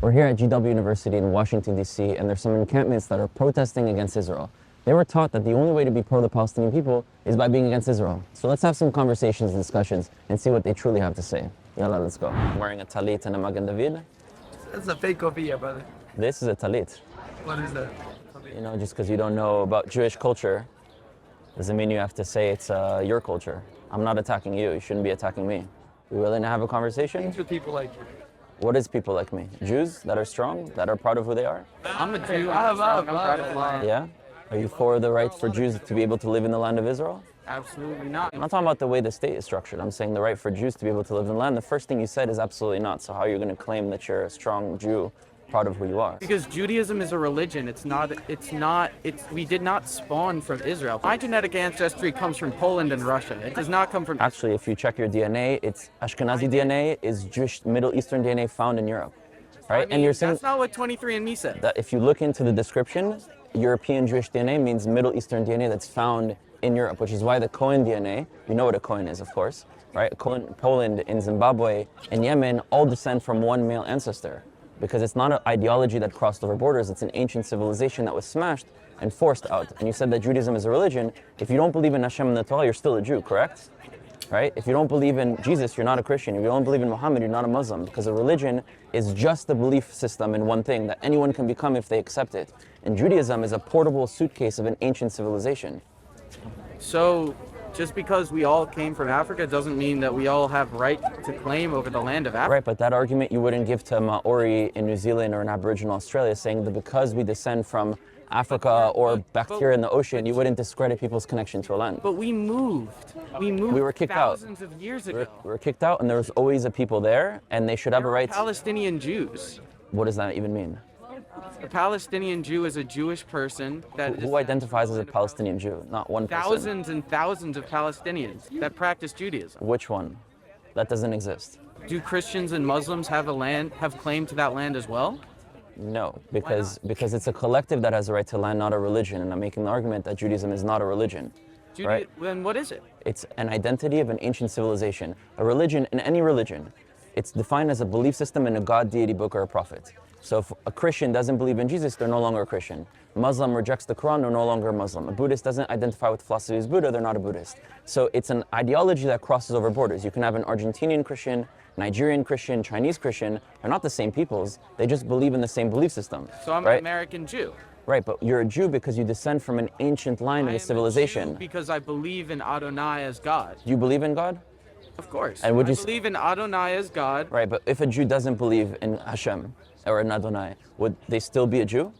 We're here at GW University in Washington, D.C., and there's some encampments that are protesting against Israel. They were taught that the only way to be pro the Palestinian people is by being against Israel. So let's have some conversations and discussions and see what they truly have to say. Yalla, let's go. I'm wearing a talit and a Magen David. That's a fake kofiyah, brother. This is a talit. What is that? You know, just because you don't know about Jewish culture doesn't mean you have to say it's your culture. I'm not attacking you. You shouldn't be attacking me. You willing to have a conversation? Things with people like you. What is people like me? Jews that are strong, that are proud of who they are? I'm a Jew. I'm proud of mine. Yeah? Are you for the right for Jews to be able to live in the land of Israel? Absolutely not. I'm not talking about the way the state is structured. I'm saying the right for Jews to be able to live in the land. The first thing you said is absolutely not. So how are you going to claim that you're a strong Jew, proud of who you are? Because Judaism is a religion. We did not spawn from Israel. My genetic ancestry comes from Poland and Russia. It does not come from Actually, if you check your DNA, it's Ashkenazi DNA is Jewish Middle Eastern DNA found in Europe. Right? I mean, and you're saying that's not what 23andMe said. that if you look into the description, European Jewish DNA means Middle Eastern DNA that's found in Europe, which is why the Cohen DNA, you know what a Cohen is, of course, right? Poland, in Zimbabwe, and Yemen all descend from one male ancestor, because it's not an ideology that crossed over borders. It's an ancient civilization that was smashed and forced out. And you said that Judaism is a religion. If you don't believe in Hashem and the Torah, you're still a Jew, correct? Right? If you don't believe in Jesus, you're not a Christian. If you don't believe in Muhammad, you're not a Muslim, because a religion is just a belief system in one thing that anyone can become if they accept it. And Judaism is a portable suitcase of an ancient civilization. So just because we all came from Africa doesn't mean that we all have right to claim over the land of Africa. Right, but that argument you wouldn't give to a Maori in New Zealand or an Aboriginal Australia, saying that because we descend from Africa or back here in the ocean, you wouldn't discredit people's connection to a land. But we moved. We were kicked out. thousands of years ago. We were kicked out, and there was always a people there, and they should have a right. Palestinian Jews. What does that even mean? A Palestinian Jew is a Jewish person that Who identifies as a Palestinian Jew? Not one person. Thousands and thousands of Palestinians that practice Judaism. Which one? That doesn't exist. Do Christians and Muslims have claim to that land as well? No, because it's a collective that has a right to land, not a religion. And I'm making the argument that Judaism is not a religion. Right? Then what is it? It's an identity of an ancient civilization. A religion, in any religion, it's defined as a belief system in a God, deity, book, or a prophet. So if a Christian doesn't believe in Jesus, they're no longer a Christian. A Muslim rejects the Quran, they're no longer a Muslim. A Buddhist doesn't identify with philosophy as Buddha, they're not a Buddhist. So it's an ideology that crosses over borders. You can have an Argentinian Christian, Nigerian Christian, Chinese Christian. They're not the same peoples. They just believe in the same belief system. So I'm right? an American Jew. Right, but you're a Jew because you descend from an ancient line of a civilization. I'm a Jew because I believe in Adonai as God. Do you believe in God? Of course. And would you believe in Adonai as God. Right, but if a Jew doesn't believe in Hashem or in Adonai, would they still be a Jew?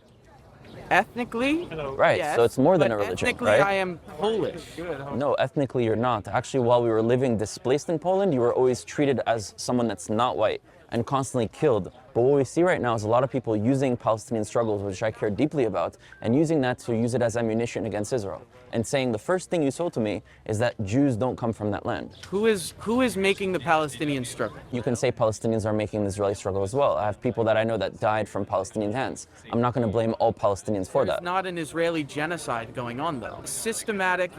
Ethnically, right, yes, so it's more than a religion, ethnically, right? I am Polish. No, ethnically you're not. Actually, while we were living displaced in Poland, you were always treated as someone that's not white and constantly killed. But what we see right now is a lot of people using Palestinian struggles, which I care deeply about, and using that to use it as ammunition against Israel. And saying the first thing you sold to me is that Jews don't come from that land. Who is making the Palestinian struggle? You can say Palestinians are making the Israeli struggle as well. I have people that I know that died from Palestinian hands. I'm not going to blame all Palestinians for that. There's not an Israeli genocide going on, though. Systematic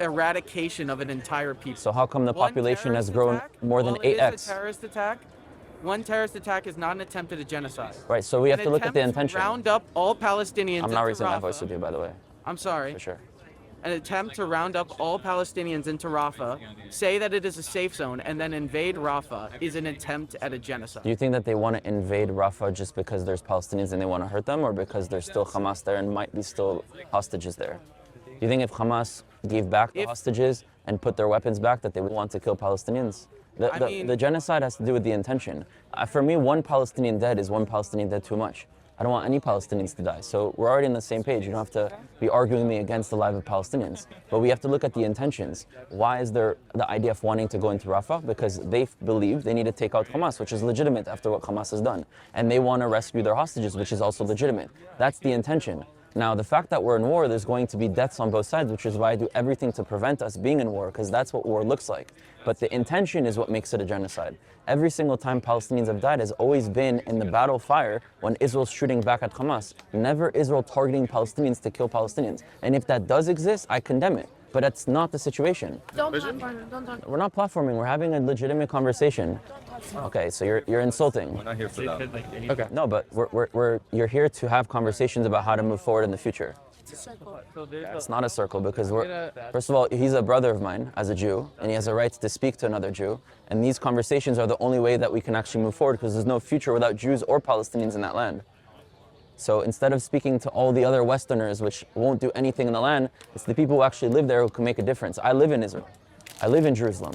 eradication of an entire people. So how come the population has grown more than 8x? It is a terrorist attack. One terrorist attack is not an attempt at a genocide. Right, so we have to look at the intention. Round up all Palestinians. I'm not raising my voice with you, by the way. I'm sorry. For sure. An attempt to round up all Palestinians into Rafah, say that it is a safe zone, and then invade Rafah is an attempt at a genocide. Do you think that they want to invade Rafah just because there's Palestinians and they want to hurt them, or because there's still Hamas there and might be still hostages there? Do you think if Hamas gave back the hostages and put their weapons back, that they would want to kill Palestinians? The genocide has to do with the intention. For me, one Palestinian dead is one Palestinian dead too much. I don't want any Palestinians to die. So we're already on the same page. You don't have to be arguing me against the life of Palestinians. But we have to look at the intentions. Why is there the idea of wanting to go into Rafah? Because they believe they need to take out Hamas, which is legitimate after what Hamas has done. And they want to rescue their hostages, which is also legitimate. That's the intention. Now, the fact that we're in war, there's going to be deaths on both sides, which is why I do everything to prevent us being in war, because that's what war looks like. But the intention is what makes it a genocide. Every single time Palestinians have died has always been in the battle fire when Israel's shooting back at Hamas. Never Israel targeting Palestinians to kill Palestinians. And if that does exist, I condemn it. But that's not the situation. Don't platform. Don't talk. We're not platforming. We're having a legitimate conversation. Okay, so you're insulting. We're not here for that. Okay. No, but you're here to have conversations about how to move forward in the future. It's a circle. It's not a circle because first of all, he's a brother of mine as a Jew, and he has a right to speak to another Jew. And these conversations are the only way that we can actually move forward because there's no future without Jews or Palestinians in that land. So instead of speaking to all the other Westerners, which won't do anything in the land, it's the people who actually live there who can make a difference. I live in Israel. I live in Jerusalem.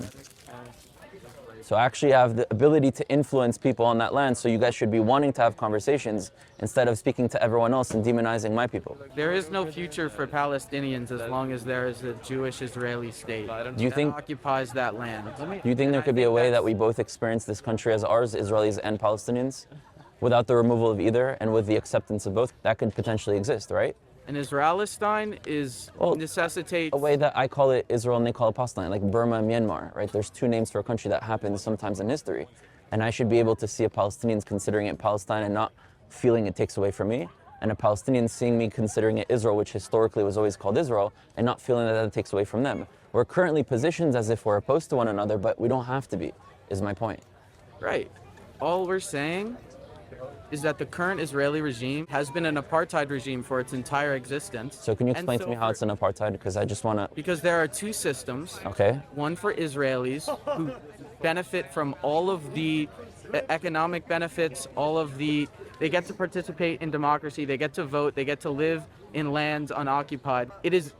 So I actually have the ability to influence people on that land, so you guys should be wanting to have conversations instead of speaking to everyone else and demonizing my people. There is no future for Palestinians as long as there is a Jewish Israeli state Do you that think occupies that land. Do you think there could be a way that we both experience this country as ours, Israelis and Palestinians, without the removal of either and with the acceptance of both? That could potentially exist, right? And Israelistine necessitates A way that I call it Israel and they call it Palestine, like Burma and Myanmar, right? There's two names for a country that happens sometimes in history. And I should be able to see a Palestinians considering it Palestine and not feeling it takes away from me. And a Palestinian seeing me considering it Israel, which historically was always called Israel, and not feeling that that takes away from them. We're currently positioned as if we're opposed to one another, but we don't have to be, is my point. right. All we're saying is that the current Israeli regime has been an apartheid regime for its entire existence. So can you And explain to so me how it's an apartheid? Because I just want to, Because there are two systems. okay? One for Israelis who benefit from all of the economic benefits, they get to participate in democracy, they get to vote, they get to live in lands unoccupied. It is,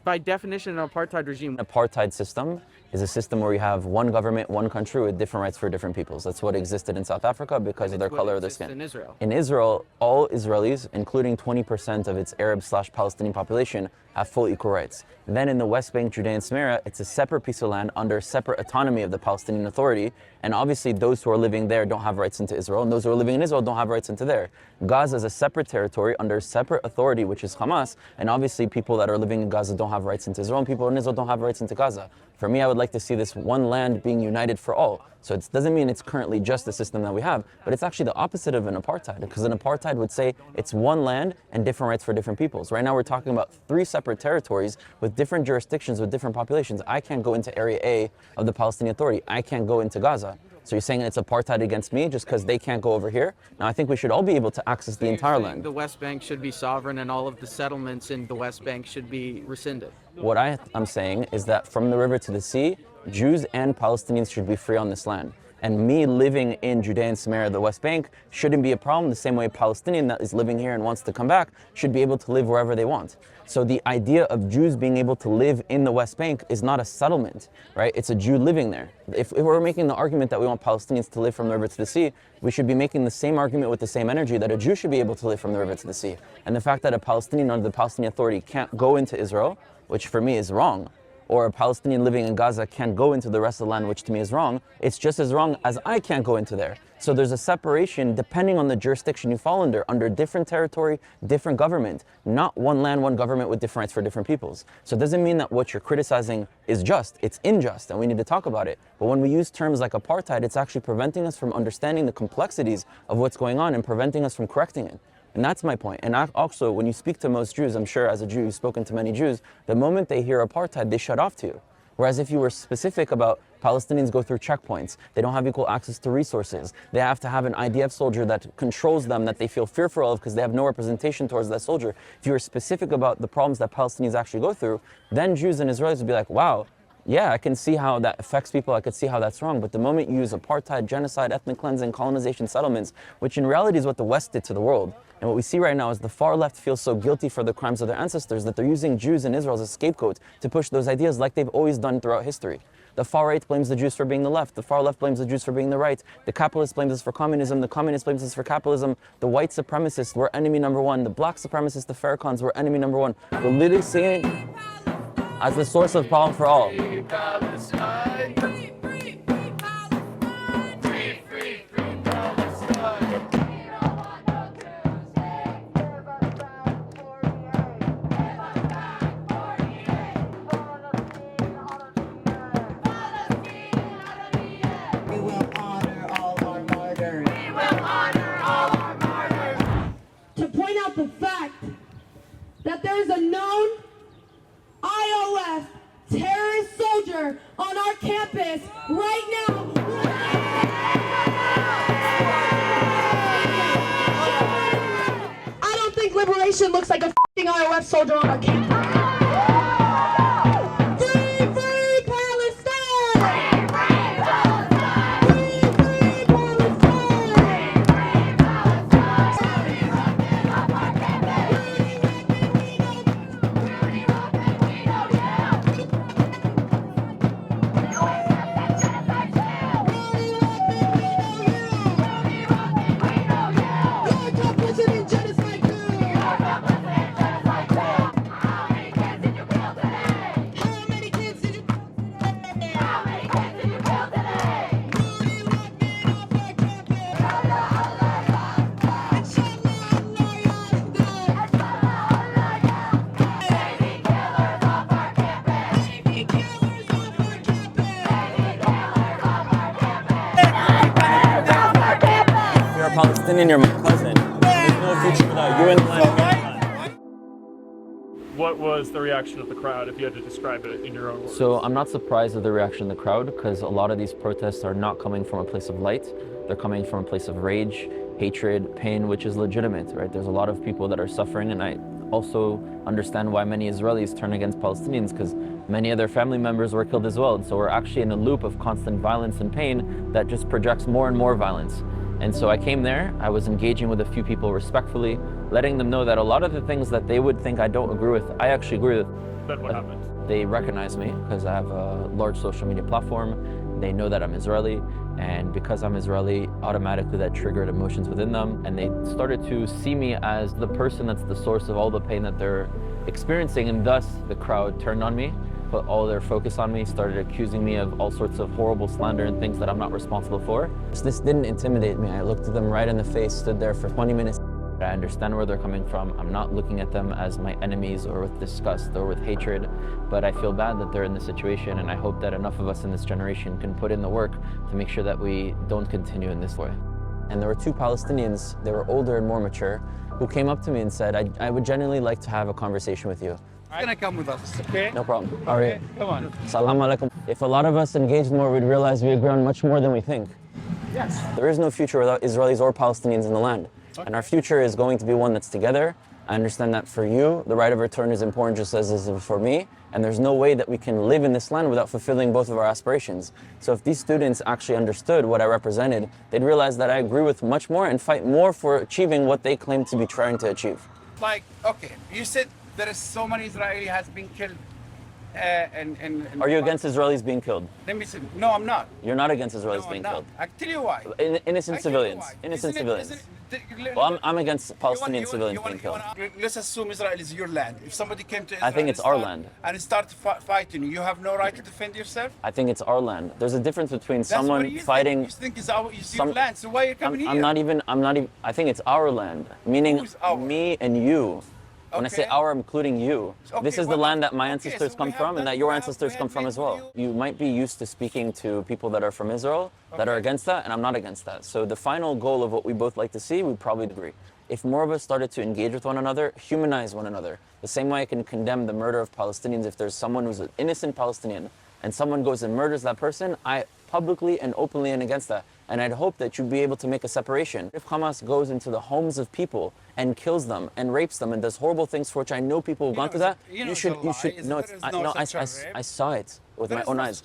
by definition, an apartheid regime. Apartheid system is a system where you have one government, one country with different rights for different peoples. That's what existed in South Africa because of their color of their skin. In Israel. In Israel, all Israelis, including 20% of its Arab/Palestinian population, have full equal rights. Then in the West Bank, Judea and Samaria, it's a separate piece of land under separate autonomy of the Palestinian Authority. And obviously those who are living there don't have rights into Israel, and those who are living in Israel don't have rights into there. Gaza is a separate territory under separate authority, which is Hamas. And obviously people that are living in Gaza don't have rights into Israel, and people in Israel don't have rights into Gaza. For me, I would like to see this one land being united for all. So it doesn't mean it's currently just the system that we have, but it's actually the opposite of an apartheid, because an apartheid would say it's one land and different rights for different peoples. Right now we're talking about 3 separate territories with different jurisdictions with different populations. I can't go into Area A of the Palestinian Authority. I can't go into Gaza. So you're saying it's apartheid against me just because they can't go over here? Now I think we should all be able to access the entire land. The West Bank should be sovereign and all of the settlements in the West Bank should be rescinded. What I'm saying is that from the river to the sea, Jews and Palestinians should be free on this land. And me living in Judea and Samaria, the West Bank, shouldn't be a problem the same way a Palestinian that is living here and wants to come back should be able to live wherever they want. So the idea of Jews being able to live in the West Bank is not a settlement, right? It's a Jew living there. If we're making the argument that we want Palestinians to live from the river to the sea, we should be making the same argument with the same energy that a Jew should be able to live from the river to the sea. And the fact that a Palestinian under the Palestinian Authority can't go into Israel, which for me is wrong, or a Palestinian living in Gaza can't go into the rest of the land, which to me is wrong, it's just as wrong as I can't go into there. So there's a separation depending on the jurisdiction you fall under different territory, different government, not one land, one government with different rights for different peoples. So it doesn't mean that what you're criticizing is just, it's unjust, and we need to talk about it. But when we use terms like apartheid, it's actually preventing us from understanding the complexities of what's going on and preventing us from correcting it. And that's my point. And also, when you speak to most Jews, I'm sure as a Jew, you've spoken to many Jews, the moment they hear apartheid, they shut off to you. Whereas if you were specific about Palestinians go through checkpoints, they don't have equal access to resources, they have to have an IDF soldier that controls them, that they feel fearful of because they have no representation towards that soldier. If you were specific about the problems that Palestinians actually go through, then Jews and Israelis would be like, wow, yeah, I can see how that affects people, I could see how that's wrong. But the moment you use apartheid, genocide, ethnic cleansing, colonization, settlements, which in reality is what the West did to the world, and what we see right now is the far left feels so guilty for the crimes of their ancestors that they're using Jews and Israel as a scapegoat to push those ideas like they've always done throughout history. The far right blames the Jews for being the left. The far left blames the Jews for being the right. The capitalist blames us for communism. The communist blames us for capitalism. The white supremacists were enemy number one. The black supremacists, the Farrakhan's, were enemy number one. We're literally seeing it as the source of problem for all. The fact that there is a known IOF corner on our campus right now. I don't think liberation looks like a f***ing ROF soldier on our campus. Free, free Palestine! Free, free Palestine! Free, free You're a Palestinian, you're my cousin. There's no future without you in the land. What was the reaction of the crowd if you had to describe it in your own words? So I'm not surprised at the reaction of the crowd because a lot of these protests are not coming from a place of light. They're coming from a place of rage, hatred, pain, which is legitimate, right? There's a lot of people that are suffering, and I also understand why many Israelis turn against Palestinians because many of their family members were killed as well. And so we're actually in a loop of constant violence and pain that just projects more and more violence. And so I came there, I was engaging with a few people respectfully, letting them know that a lot of the things that they would think I don't agree with, I actually agree with. Then what happened? They recognize me because I have a large social media platform. They know that I'm Israeli, and because I'm Israeli, automatically that triggered emotions within them, and they started to see me as the person that's the source of all the pain that they're experiencing, and thus the crowd turned on me, put all their focus on me, started accusing me of all sorts of horrible slander and things that I'm not responsible for. This didn't intimidate me. I looked at them right in the face, stood there for 20 minutes. I understand where they're coming from. I'm not looking at them as my enemies or with disgust or with hatred, but I feel bad that they're in this situation, and I hope that enough of us in this generation can put in the work to make sure that we don't continue in this way. And there were two Palestinians, they were older and more mature, who came up to me and said, I would genuinely like to have a conversation with you. He's gonna come with us, okay? No problem. All right. Come on. Salam alaikum. If a lot of us engaged more, we'd realize we agree on much more than we think. Yes. There is no future without Israelis or Palestinians in the land. And our future is going to be one that's together. I understand that for you, the right of return is important just as it is for me. And there's no way that we can live in this land without fulfilling both of our aspirations. So if these students actually understood what I represented, they'd realize that I agree with much more and fight more for achieving what they claim to be trying to achieve. Like, okay, you said there is so many Israeli has been killed. And Are you against Israelis being killed? Let me say, no, I'm not. You're not against Israelis No, I'm being not. killed. I tell you why. Innocent I tell you civilians. why. Innocent Isn't it- civilians. isn't it- Well, I'm against Palestinian civilians being killed. Let's assume Israel is your land. If somebody came to Israel I think it's our land. and start fighting you, you have no right to defend yourself. I think it's our land. There's a difference between That's what someone you fighting. Think. You think it's your some- land. So why are you coming here? I'm not even. I think it's our land, meaning Who's our? me and you. When I say Okay. our, I'm including you. Okay, This is the well, land that my okay, ancestors so come we have from and that- that your we have- ancestors we come have from been as well. with You might be used to speaking to people that are from Israel that are Okay. against that, and I'm not against that. So the final goal of what we both like to see, we probably agree. If more of us started to engage with one another, humanize one another, the same way I can condemn the murder of Palestinians if there's someone who's an innocent Palestinian and someone goes and murders that person, I publicly and openly am against that. And I'd hope that you'd be able to make a separation. If Hamas goes into the homes of people and kills them and rapes them and does horrible things for which I know people have gone through that, you should, no, it's, I saw it with my own eyes.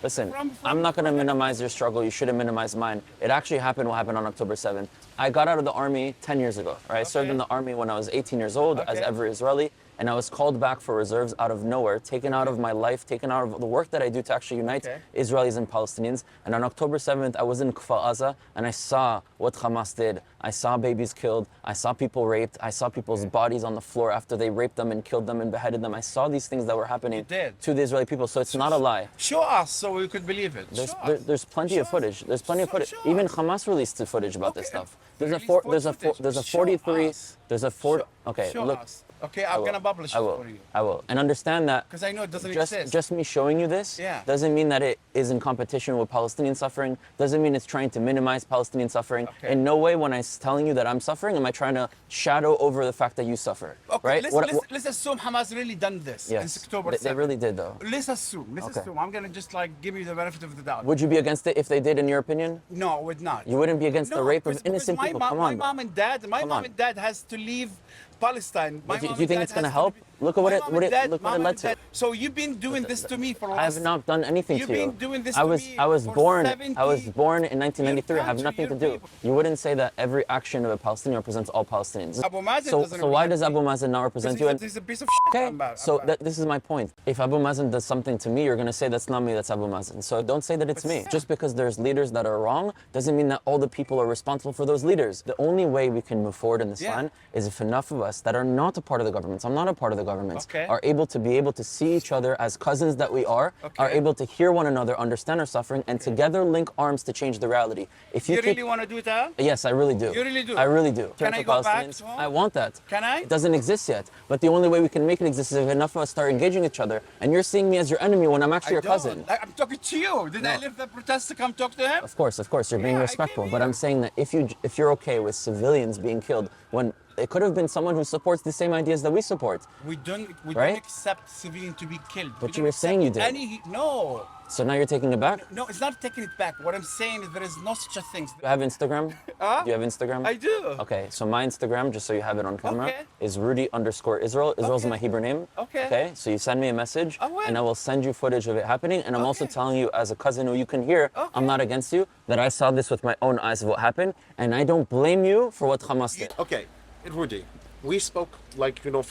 Listen, I'm not gonna minimize your struggle, you shouldn't minimize mine. It actually happened what happened on October 7th. I got out of the army 10 years ago, right? I served in the army when I was 18 years old, as every Israeli, and I was called back for reserves out of nowhere, taken out of my life, taken out of the work that I do to actually unite Israelis and Palestinians. And on October 7th, I was in Kfar Aza, and I saw what Hamas did. I saw babies killed, I saw people raped, I saw people's bodies on the floor after they raped them and killed them and beheaded them. I saw these things that were happening to the Israeli people, so it's not a lie. Show us so we could believe it. There's plenty of footage. There's plenty of footage. Even Hamas released the footage about this stuff. There's a 43 There's a four. Okay, Show look. us. Okay, I'm gonna publish it I will. for you. I will. And understand that Because I know it doesn't just exist. just me showing you this Yeah. doesn't mean that it is in competition with Palestinian suffering. Doesn't mean it's trying to minimize Palestinian suffering. Okay. In no way, when I'm telling you that I'm suffering, am I trying to shadow over the fact that you suffer. Okay, right? let's assume Hamas really done this in Yes, October they 7th. really did though. Let's assume. Okay. I'm gonna just like give you the benefit of the doubt. Would you be against it if they did, in your opinion? No, I would not. You wouldn't be against the rape of because innocent my people. Mom, Come my on, bro. mom and dad. My Come mom on. and dad has to leave Palestine. My Do mom you and think dad it's gonna has help? leave- Look at My mom and dad- look what mom it led and to. dad- So you've been doing this to me for the I have last. not done anything You've to you. been doing this I to was me I was for born 70 I was born in 1993. I have country, nothing to your do. people. You wouldn't say that every action of a Palestinian represents all Palestinians. Abu Mazen so doesn't so why represent does Abu me. Mazen not represent Because you? And he's a piece of shit. okay, I'm bad, so I'm bad. this is my point. If Abu Mazen does something to me, you're gonna say that's not me, that's Abu Mazen. So don't say that it's me. Just because there's leaders that are wrong doesn't mean that all the people are responsible for those leaders. The only way we can move forward in this Yeah. land is if enough of us that are not a part of the governments, I'm not a part of the governments, Okay. are able to see each other as cousins that we are Okay. able to hear one another, understand our suffering, and together link arms to change the reality. If you You keep, really want to do that? yes, I really do. You really do? I really do. Can Turn I for go back Palestinians. to home? I want that. Can I? It doesn't exist yet. But the only way we can make it exist is if enough of us start engaging each other. And you're seeing me as your enemy when I'm actually your cousin. I'm talking to you. Did I leave the protest to come talk to him? Of course, you're being Yeah, I respectful. came But I'm here. saying that if you're okay with civilians being killed when it could have been someone who supports the same ideas that we support. We don't Right? accept civilian to be killed. But We you don't were saying accept you did. No. So now you're taking it back? No, it's not taking it back. What I'm saying is there is no such a thing. Do you have Instagram? Huh? Do you have Instagram? I do. Okay, so my Instagram, just so you have it on camera, Okay. is Rudy_Israel. Israel's Okay. my Hebrew name. Okay. Okay, so you send me a message, I will. and I will send you footage of it happening. And I'm also Okay. telling you, as a cousin who you can hear, Okay. I'm not against you, that I saw this with my own eyes of what happened, and I don't blame you for what Hamas did. Okay, Rudy, we spoke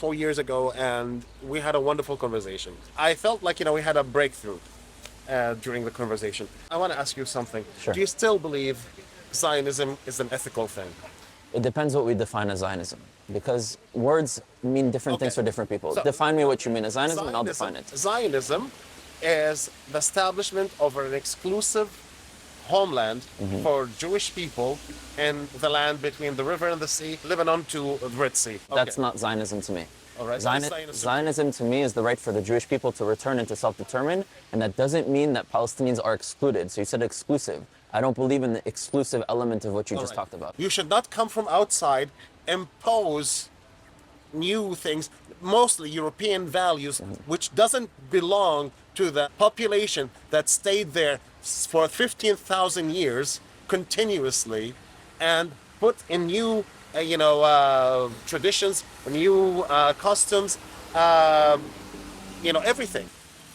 4 years ago, and we had a wonderful conversation. I felt like we had a breakthrough during the conversation. I want to ask you something. Sure. Do you still believe Zionism is an ethical thing? It depends what we define as Zionism, because words mean different things Okay. for different people. So- Define me what you mean as Zionism, and I'll define it. Zionism is the establishment of an exclusive homeland Mm-hmm. for Jewish people in the land between the river and the sea, Lebanon to the Red Sea. That's Okay. not Zionism to me. All right, Zion- Zionism. Zionism to me is the right for the Jewish people to return and to self-determine, and that doesn't mean that Palestinians are excluded. So you said exclusive. I don't believe in the exclusive element of what you All just right. talked about. You should not come from outside, impose new things, mostly European values, which doesn't belong to the population that stayed there for 15,000 years continuously, and put in new, traditions, new customs, everything.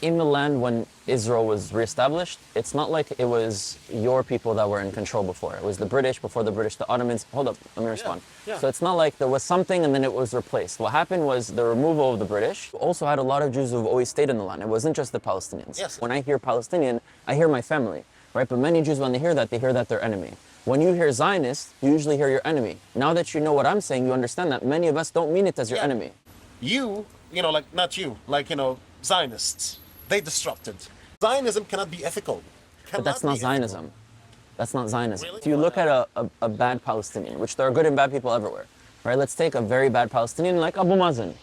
In the land when Israel was reestablished, it's not like it was your people that were in control before. It was the British, before the British, the Ottomans. Hold up, let me respond. yeah. So it's not like there was something and then it was replaced. What happened was the removal of the British also had a lot of Jews who've always stayed in the land. It wasn't just the Palestinians. Yes. When I hear Palestinian, I hear my family, right? But many Jews, when they hear that they're enemy. When you hear Zionist, you usually hear your enemy. Now that you know what I'm saying, you understand that many of us don't mean it as your Yeah. enemy. Not you, Zionists, they disrupted. Zionism cannot be ethical. But that's not Zionism. That's not Zionism. Really? If you look at a bad Palestinian, which there are good and bad people everywhere, right? Let's take a very bad Palestinian like Abu Mazen.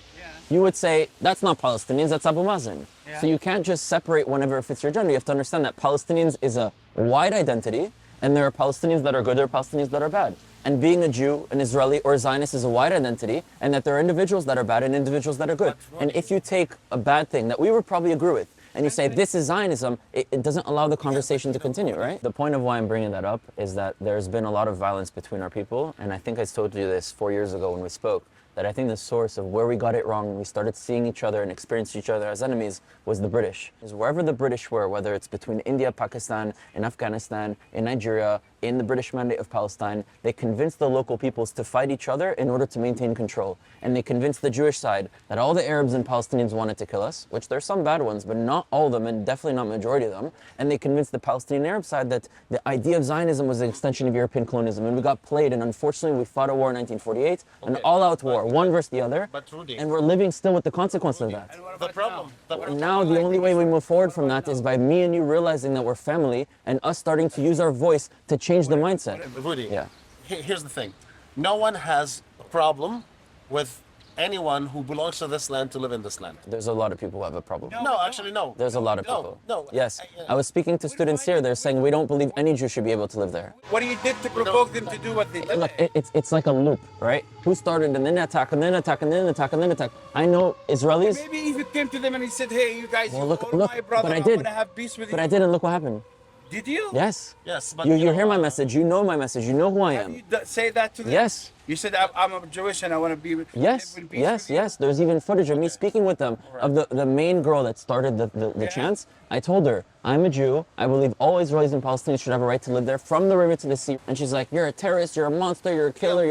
You would say, that's not Palestinians, that's Abu Mazen. So you can't just separate whenever it fits your agenda. You have to understand that Palestinians is a wide identity, and there are Palestinians that are good, there are Palestinians that are bad. And being a Jew, an Israeli, or a Zionist is a wide identity, and that there are individuals that are bad and individuals that are good. And if you take a bad thing that we would probably agree with, and you say this is Zionism, it doesn't allow the conversation to continue, right? The point of why I'm bringing that up is that there's been a lot of violence between our people, and I think I told you this 4 years ago when we spoke, that I think the source of where we got it wrong, when we started seeing each other and experiencing each other as enemies, was the British. Because wherever the British were, whether it's between India, Pakistan, in Afghanistan, in Nigeria, in the British Mandate of Palestine, they convinced the local peoples to fight each other in order to maintain control. And they convinced the Jewish side that all the Arabs and Palestinians wanted to kill us, which there's some bad ones, but not all of them, and definitely not majority of them. And they convinced the Palestinian Arab side that the idea of Zionism was an extension of European colonialism. And we got played, and unfortunately we fought a war in 1948, an all-out war, one versus the other, But Rudy, and we're living still with the consequence of that. the problem. And now the only way we move forward from that is by me and you realizing that we're family, and us starting to use our voice to change the mindset. Rudy, Yeah. here's the thing. No one has a problem with anyone who belongs to this land to live in this land. There's a lot of people who have a problem. No, actually, no. There's a lot of No, people. no. Yes. I was speaking to students here. They're saying we don't believe any Jew should be able to live there. What you did to provoke them to do what they did? Look, it's like a loop, right? Who started and then attack and then attack and then attack and then attack. I know Israelis. Maybe if you came to them and he said, "Hey, you guys, Well, you look, all look. my brother, But I I'm did. gonna have peace with But you." I did, and look what happened. Did you? Yes. Yes, but You hear my message. You know my message. You know who I Have am. you say that to them? Yes. You said, I'm a Jewish and I want to be Yes, live in peace yes, with you." yes. There's even footage of me speaking with them, of the main girl that started the chants. I told her, I'm a Jew. I believe all Israelis and Palestinians should have a right to live there from the river to the sea. And she's like, you're a terrorist, you're a monster, you're a killer,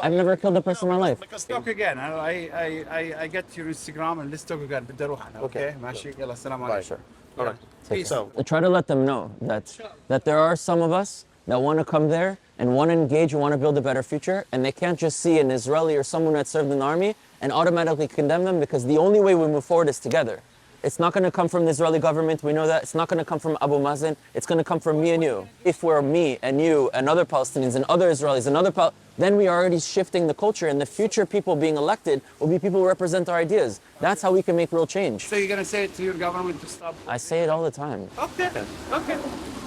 I've never killed a person in my life. Talk again. I get your Instagram and let's talk again. بدي أروح أنا. Okay. ماشي. يلا السلام عليكم. Sure. All right. Peace. So, I try to let them know that there are some of us that want to come there and want to engage and want to build a better future, and they can't just see an Israeli or someone that served in the army and automatically condemn them, because the only way we move forward is together. It's not going to come from the Israeli government, we know that. It's not going to come from Abu Mazen. It's going to come from me and you. If we're me and you and other Palestinians and other Israelis and then we are already shifting the culture, and the future people being elected will be people who represent our ideas. That's how we can make real change. So you're gonna say it to your government to stop? I say it all the time. Okay. Okay.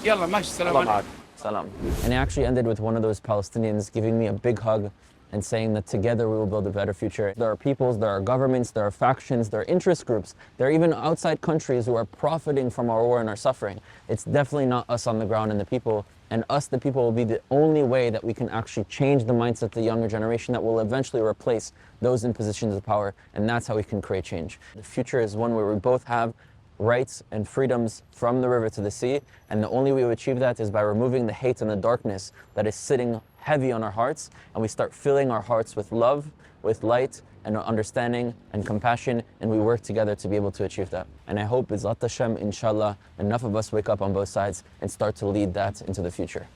يلا ماشي. السلام عليكم. Salam. And it actually ended with one of those Palestinians giving me a big hug and saying that together we will build a better future. There are peoples, there are governments, there are factions, there are interest groups, there are even outside countries who are profiting from our war and our suffering. It's definitely not us on the ground and the people, and us, the people, will be the only way that we can actually change the mindset of the younger generation that will eventually replace those in positions of power, and that's how we can create change. The future is one where we both have rights and freedoms from the river to the sea, and the only way we achieve that is by removing the hate and the darkness that is sitting heavy on our hearts, and we start filling our hearts with love, with light, and understanding and compassion, and we work together to be able to achieve that. And I hope, Bizat Hashem, inshallah, enough of us wake up on both sides and start to lead that into the future.